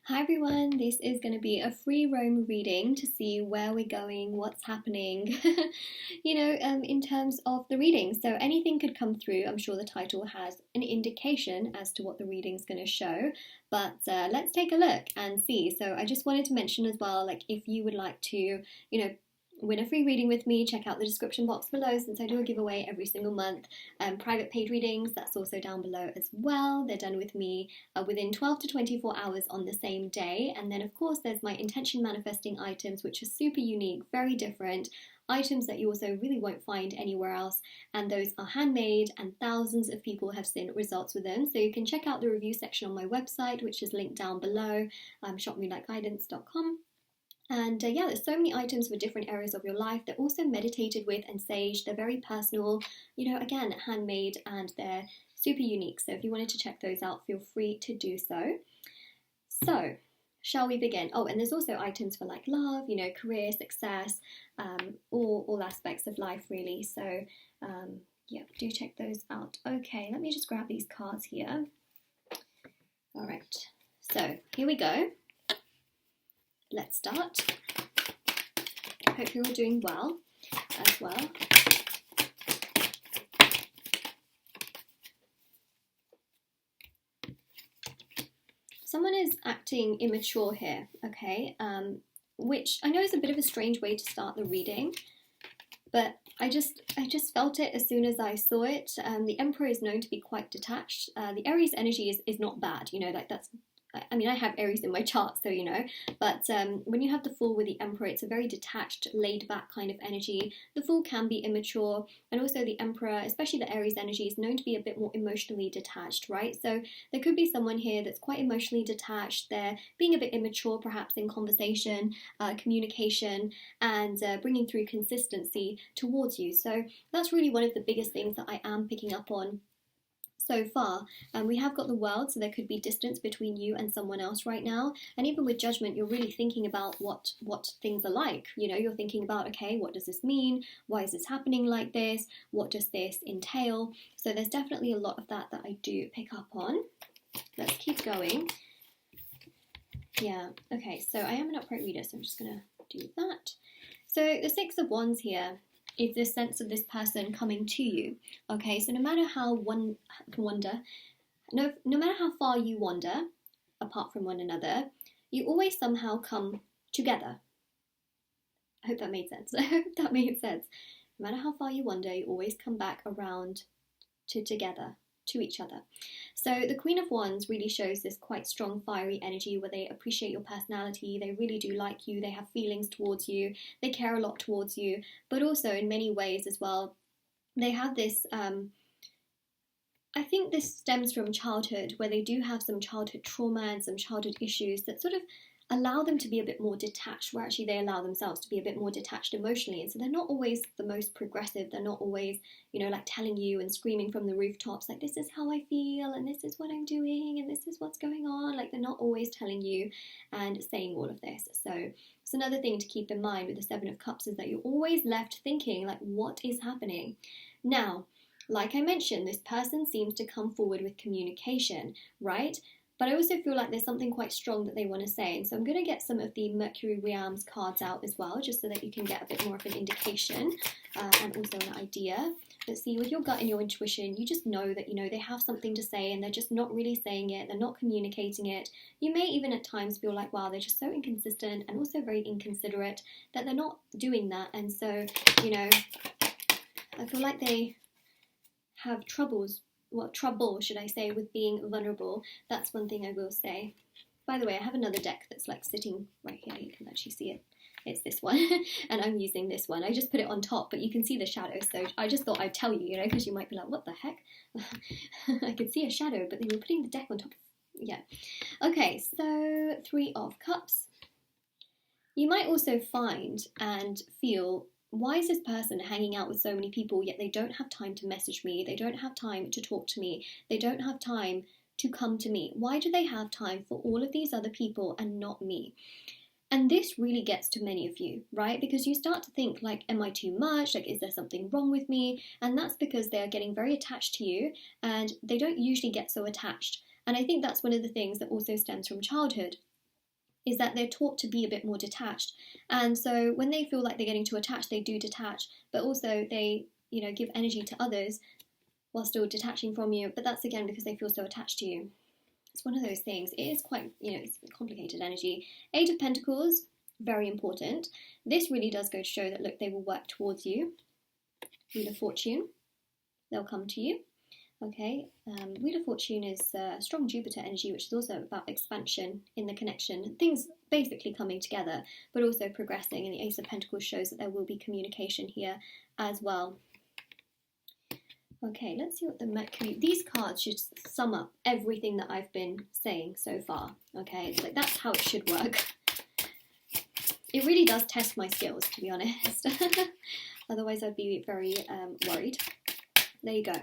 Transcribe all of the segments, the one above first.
Hi everyone, this is going to be a free roam reading to see where we're going, what's happening, in terms of the reading. So anything could come through. I'm sure the title has an indication as to what the reading's going to show, but let's take a look and see. So I just wanted to mention as well, like if you would like to, win a free reading with me, check out the description box below since I do a giveaway every single month. Private paid readings, that's also down below as well. They're done with me within 12 to 24 hours on the same day. And then of course there's my intention manifesting items, which are super unique, very different items that you also really won't find anywhere else, and those are handmade and thousands of people have seen results with them. So you can check out the review section on my website, which is linked down below, shopmoonlightguidance.com. And there's so many items for different areas of your life. They're also meditated with and saged. They're very personal, again, handmade, and they're super unique. So if you wanted to check those out, feel free to do so. So, shall we begin? Oh, and there's also items for like love, career, success, all aspects of life really. So, do check those out. Okay, let me just grab these cards here. All right, so here we go. Let's start. Hope you're all doing well as well. Someone is acting immature here, okay? Which I know is a bit of a strange way to start the reading, but I just felt it as soon as I saw it. The Emperor is known to be quite detached. The Aries energy is not bad, I have Aries in my chart, so but when you have the Fool with the Emperor, it's a very detached, laid-back kind of energy. The Fool can be immature, and also the Emperor, especially the Aries energy, is known to be a bit more emotionally detached, right? So there could be someone here that's quite emotionally detached. They're being a bit immature, perhaps in conversation, communication, and bringing through consistency towards you. So that's really one of the biggest things that I am picking up on so far. We have got the World, so there could be distance between you and someone else right now. And even with Judgment, you're really thinking about what things are like. You're thinking about, okay, what does this mean? Why is this happening like this? What does this entail? So there's definitely a lot of that I do pick up on. Let's keep going. Yeah, okay, so I am an upright reader, so I'm just going to do that. So the Six of Wands here is this sense of this person coming to you. Okay, so no matter how no matter how far you wander apart from one another, you always somehow come together. I hope that made sense. I hope that made sense. No matter how far you wander, you always come back around together, to each other. So the Queen of Wands really shows this quite strong fiery energy where they appreciate your personality, they really do like you, they have feelings towards you, they care a lot towards you, but also in many ways as well, they have this, I think this stems from childhood, where they do have some childhood trauma and some childhood issues that sort of allow them to be a bit more detached, where actually they allow themselves to be a bit more detached emotionally. And so they're not always the most progressive. They're not always, like telling you and screaming from the rooftops, like, this is how I feel, and this is what I'm doing, and this is what's going on. Like, they're not always telling you and saying all of this. So it's another thing to keep in mind with the Seven of Cups, is that you're always left thinking, like, what is happening? Now, like I mentioned, this person seems to come forward with communication, right? But I also feel like there's something quite strong that they want to say. And so I'm going to get some of the Mercury Realms cards out as well, just so that you can get a bit more of an indication and also an idea. But see, with your gut and your intuition, you just know that, they have something to say and they're just not really saying it. They're not communicating it. You may even at times feel like, wow, they're just so inconsistent and also very inconsiderate that they're not doing that. And so, I feel like they have trouble, should I say, with being vulnerable. That's one thing I will say. By the way, I have another deck that's like sitting right here. You can actually see it. It's this one, and I'm using this one. I just put it on top, but you can see the shadow, so I just thought I'd tell you, because you might be like, what the heck? I could see a shadow, but they were putting the deck on top. Yeah. Okay, so Three of Cups. You might also find and feel, why is this person hanging out with so many people, yet they don't have time to message me, they don't have time to talk to me, they don't have time to come to me? Why do they have time for all of these other people and not me? And this really gets to many of you, right? Because you start to think, like, am I too much? Like, is there something wrong with me? And that's because they're getting very attached to you, and they don't usually get so attached. And I think that's one of the things that also stems from childhood. is that they're taught to be a bit more detached. And so when they feel like they're getting too attached, they do detach, but also they, you know, give energy to others while still detaching from you. But that's again because they feel so attached to you. It's one of those things. It is quite, you know, it's complicated energy. Eight of Pentacles, very important. This really does go to show that, look, they will work towards you. Wheel of Fortune, they'll come to you. Okay, Wheel of Fortune is strong Jupiter energy, which is also about expansion in the connection, things basically coming together, but also progressing. And the Ace of Pentacles shows that there will be communication here as well. Okay, let's see what the Mercury, these cards should sum up everything that I've been saying so far. Okay, it's like that's how it should work. It really does test my skills, to be honest. Otherwise I'd be very worried. There you go.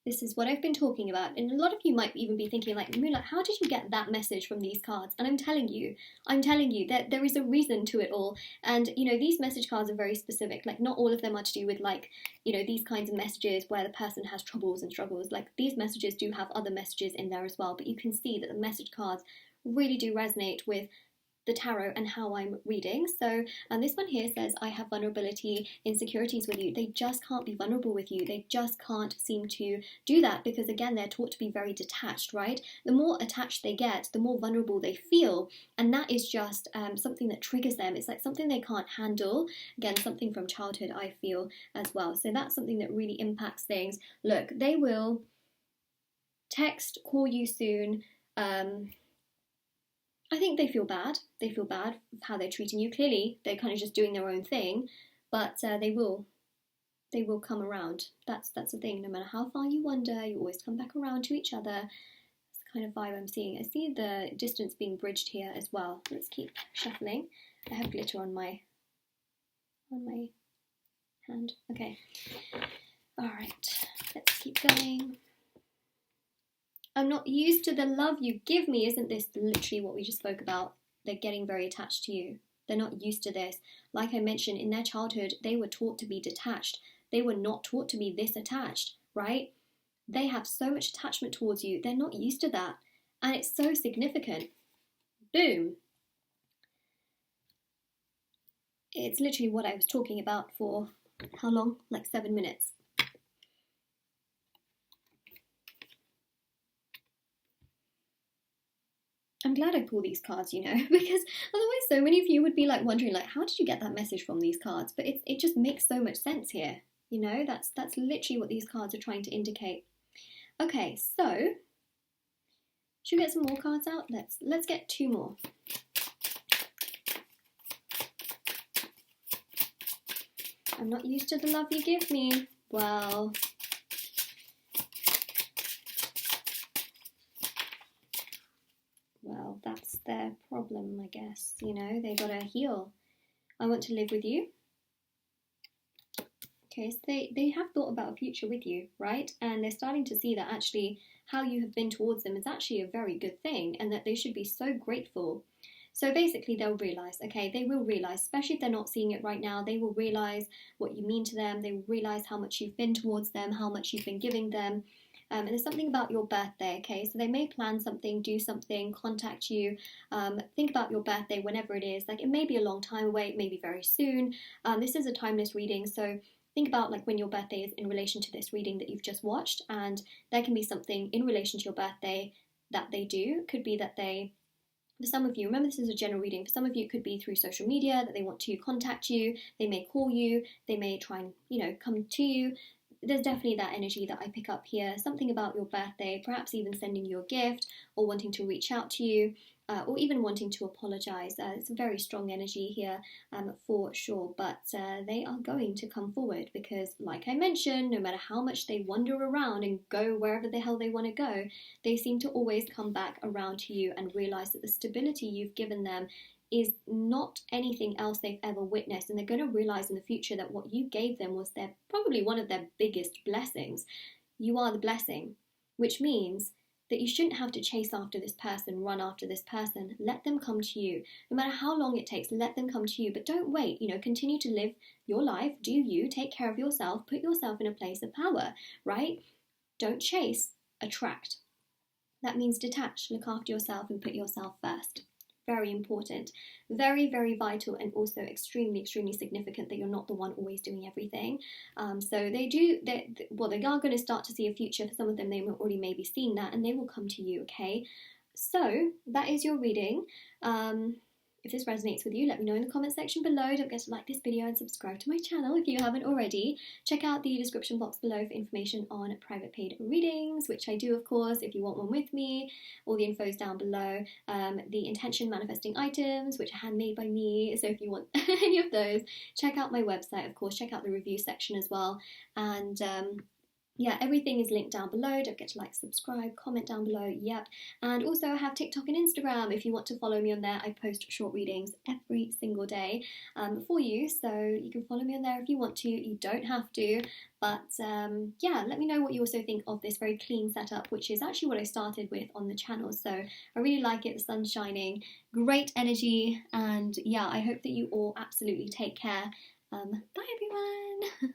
This is what I've been talking about, and a lot of you might even be thinking like, Moonlight, how did you get that message from these cards? And I'm telling you that there is a reason to it all. And, you know, these message cards are very specific. Like, not all of them are to do with, like, you know, these kinds of messages where the person has troubles and struggles. Like, these messages do have other messages in there as well, but you can see that the message cards really do resonate with the tarot and how I'm reading. So, and this one here says, I have vulnerability, insecurities with you. They just can't be vulnerable with you. They just can't seem to do that because, again, they're taught to be very detached, right? The more attached they get, the more vulnerable they feel. And that is just something that triggers them. It's like something they can't handle. Again, something from childhood, I feel, as well. So that's something that really impacts things. Look, they will text, call you soon. I think they feel bad. They feel bad of how they're treating you. Clearly, they're kind of just doing their own thing, but they will come around. That's the thing. No matter how far you wander, you always come back around to each other. That's the kind of vibe I'm seeing. I see the distance being bridged here as well. Let's keep shuffling. I have glitter on my hand. Okay. All right. Let's keep going. I'm not used to the love you give me. Isn't this literally what we just spoke about? They're getting very attached to you. They're not used to this. Like I mentioned, in their childhood, they were taught to be detached. They were not taught to be this attached, right? They have so much attachment towards you. They're not used to that. And it's so significant. Boom. It's literally what I was talking about for how long? Like 7 minutes. I'm glad I pulled these cards, you know, because otherwise so many of you would be like wondering, like, how did you get that message from these cards? But it just makes so much sense here, you know. That's literally what these cards are trying to indicate. Okay, so should we get some more cards out? Let's get 2 more. I'm not used to the love you give me. Well, that's their problem, I guess. You know, they gotta heal. I want to live with you. Okay, so they have thought about a future with you, right? And they're starting to see that actually how you have been towards them is actually a very good thing and that they should be so grateful. So basically they'll realise, okay, they will realise, especially if they're not seeing it right now, they will realise what you mean to them. They will realise how much you've been towards them, how much you've been giving them. And there's something about your birthday, okay? So they may plan something, do something, contact you, think about your birthday whenever it is. Like, it may be a long time away, it may be very soon. This is a timeless reading, so think about like when your birthday is in relation to this reading that you've just watched, and there can be something in relation to your birthday that they do. Could be that they, for some of you, remember this is a general reading, for some of you it could be through social media that they want to contact you, they may call you, they may try and, you know, come to you. There's definitely that energy that I pick up here, something about your birthday, perhaps even sending you a gift or wanting to reach out to you. Or even wanting to apologise. It's a very strong energy here for sure, but they are going to come forward because, like I mentioned, no matter how much they wander around and go wherever the hell they want to go, they seem to always come back around to you and realise that the stability you've given them is not anything else they've ever witnessed, and they're going to realise in the future that what you gave them was probably one of their biggest blessings. You are the blessing, which means that you shouldn't have to chase after this person, run after this person. Let them come to you. No matter how long it takes, let them come to you. But don't wait, you know, continue to live your life, do you, take care of yourself, put yourself in a place of power, right? Don't chase, attract. That means detach, look after yourself and put yourself first. Very important, very, very vital, and also extremely, extremely significant that you're not the one always doing everything. So they are going to start to see a future. For some of them, they have already maybe seen that, and they will come to you, okay? So that is your reading. If this resonates with you, let me know in the comment section below. Don't forget to like this video and subscribe to my channel if you haven't already. Check out the description box below for information on private paid readings, which I do, of course, if you want one with me. All the info is down below. The intention manifesting items, which are handmade by me. So if you want any of those, check out my website, of course. Check out the review section as well. And yeah, everything is linked down below. Don't forget to like, subscribe, comment down below. Yep. And also I have TikTok and Instagram. If you want to follow me on there, I post short readings every single day for you. So you can follow me on there if you want to. You don't have to. But yeah, let me know what you also think of this very clean setup, which is actually what I started with on the channel. So I really like it. The sun's shining. Great energy. And yeah, I hope that you all absolutely take care. Bye everyone.